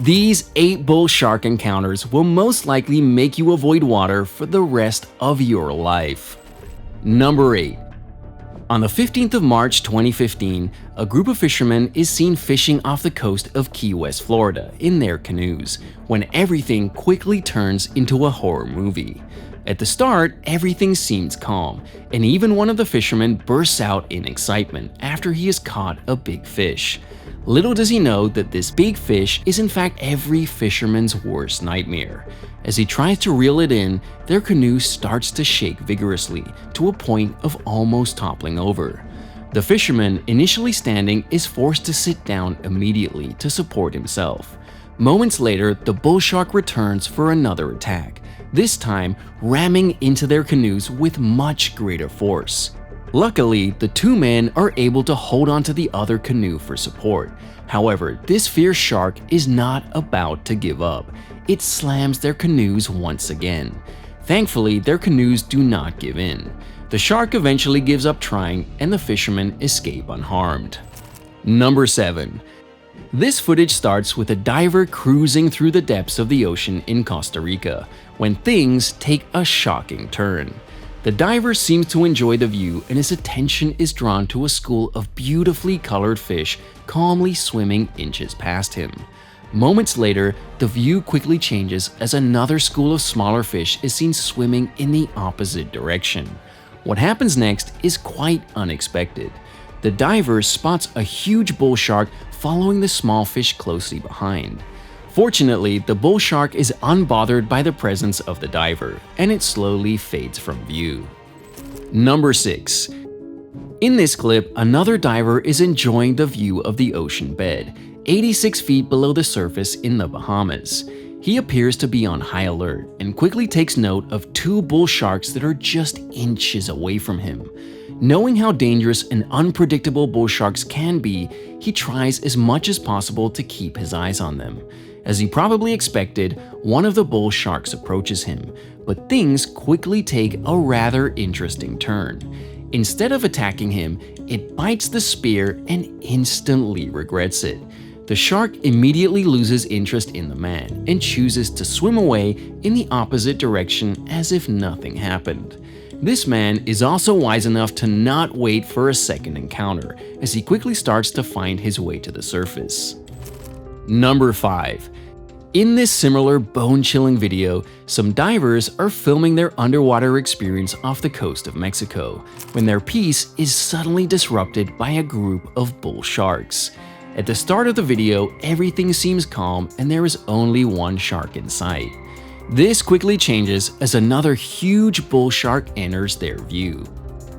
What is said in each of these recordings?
These 8 bull shark encounters will most likely make you avoid water for the rest of your life. Number 8. On the 15th of March 2015, a group of fishermen is seen fishing off the coast of Key West, Florida in their canoes, when everything quickly turns into a horror movie. At the start, everything seems calm, and even one of the fishermen bursts out in excitement after he has caught a big fish. Little does he know that this big fish is in fact every fisherman's worst nightmare. As he tries to reel it in, their canoe starts to shake vigorously to a point of almost toppling over. The fisherman, initially standing, is forced to sit down immediately to support himself. Moments later, the bull shark returns for another attack, this time ramming into their canoes with much greater force. Luckily, the 2 men are able to hold onto the other canoe for support. However, this fierce shark is not about to give up. It slams their canoes once again. Thankfully, their canoes do not give in. The shark eventually gives up trying, and the fishermen escape unharmed. Number 7. This footage starts with a diver cruising through the depths of the ocean in Costa Rica, when things take a shocking turn. The diver seems to enjoy the view, and his attention is drawn to a school of beautifully colored fish calmly swimming inches past him. Moments later, the view quickly changes as another school of smaller fish is seen swimming in the opposite direction. What happens next is quite unexpected. The diver spots a huge bull shark following the small fish closely behind. Fortunately, the bull shark is unbothered by the presence of the diver, and it slowly fades from view. Number 6. In this clip, another diver is enjoying the view of the ocean bed, 86 feet below the surface in the Bahamas. He appears to be on high alert and quickly takes note of 2 bull sharks that are just inches away from him. Knowing how dangerous and unpredictable bull sharks can be, he tries as much as possible to keep his eyes on them. As he probably expected, one of the bull sharks approaches him, but things quickly take a rather interesting turn. Instead of attacking him, it bites the spear and instantly regrets it. The shark immediately loses interest in the man and chooses to swim away in the opposite direction as if nothing happened. This man is also wise enough to not wait for a second encounter, as he quickly starts to find his way to the surface. Number 5. In this similar bone-chilling video, some divers are filming their underwater experience off the coast of Mexico, when their peace is suddenly disrupted by a group of bull sharks. At the start of the video, everything seems calm and there is only one shark in sight. This quickly changes as another huge bull shark enters their view.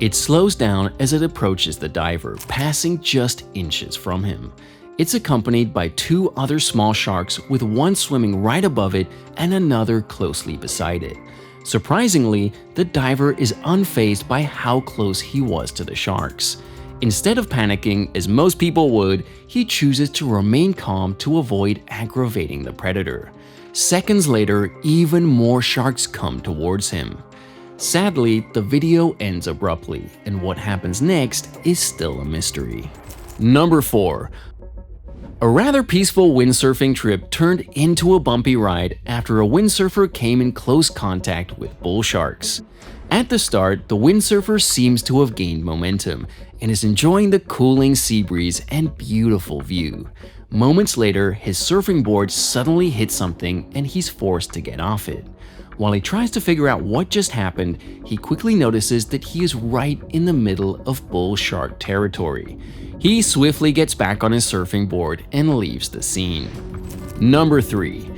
It slows down as it approaches the diver, passing just inches from him. It's accompanied by 2 other small sharks, with one swimming right above it and another closely beside it. Surprisingly, the diver is unfazed by how close he was to the sharks. Instead of panicking, as most people would, he chooses to remain calm to avoid aggravating the predator. Seconds later, even more sharks come towards him. Sadly, the video ends abruptly, and what happens next is still a mystery. Number 4. A rather peaceful windsurfing trip turned into a bumpy ride after a windsurfer came in close contact with bull sharks. At the start, the windsurfer seems to have gained momentum and is enjoying the cooling sea breeze and beautiful view. Moments later, his surfing board suddenly hits something and he's forced to get off it. While he tries to figure out what just happened, he quickly notices that he is right in the middle of bull shark territory. He swiftly gets back on his surfing board and leaves the scene. Number 3.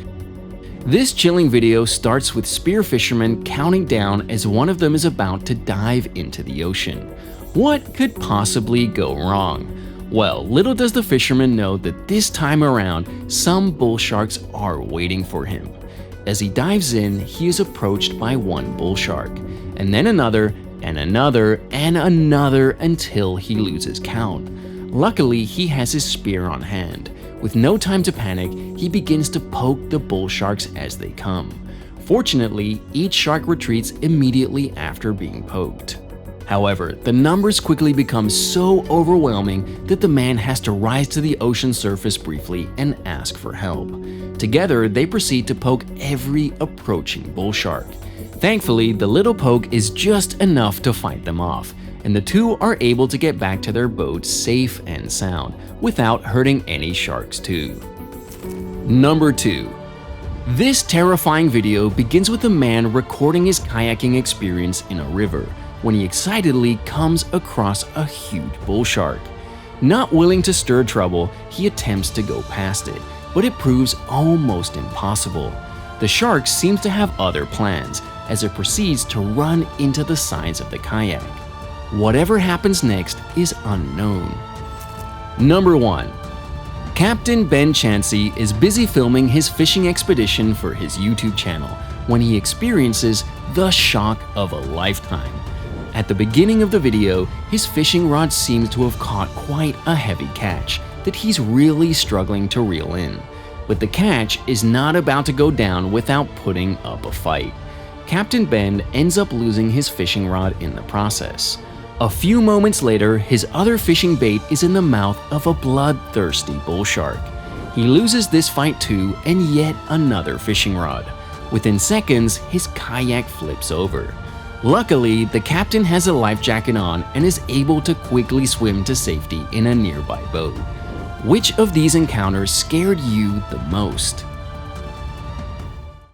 This chilling video starts with spear fishermen counting down as one of them is about to dive into the ocean. What could possibly go wrong? Well, little does the fisherman know that this time around, some bull sharks are waiting for him. As he dives in, he is approached by one bull shark, and then another, and another, and another until he loses count. Luckily, he has his spear on hand. With no time to panic, he begins to poke the bull sharks as they come. Fortunately, each shark retreats immediately after being poked. However, the numbers quickly become so overwhelming that the man has to rise to the ocean surface briefly and ask for help. Together, they proceed to poke every approaching bull shark. Thankfully, the little poke is just enough to fight them off, and the two are able to get back to their boat safe and sound without hurting any sharks too. Number 2. This terrifying video begins with a man recording his kayaking experience in a river when he excitedly comes across a huge bull shark. Not willing to stir trouble, he attempts to go past it, but it proves almost impossible. The shark seems to have other plans as it proceeds to run into the sides of the kayak. Whatever happens next is unknown. Number 1. Captain Ben Chansey is busy filming his fishing expedition for his YouTube channel when he experiences the shock of a lifetime. At the beginning of the video, his fishing rod seems to have caught quite a heavy catch that he's really struggling to reel in. But the catch is not about to go down without putting up a fight. Captain Ben ends up losing his fishing rod in the process. A few moments later, his other fishing bait is in the mouth of a bloodthirsty bull shark. He loses this fight too, and yet another fishing rod. Within seconds, his kayak flips over. Luckily, the captain has a life jacket on and is able to quickly swim to safety in a nearby boat. Which of these encounters scared you the most?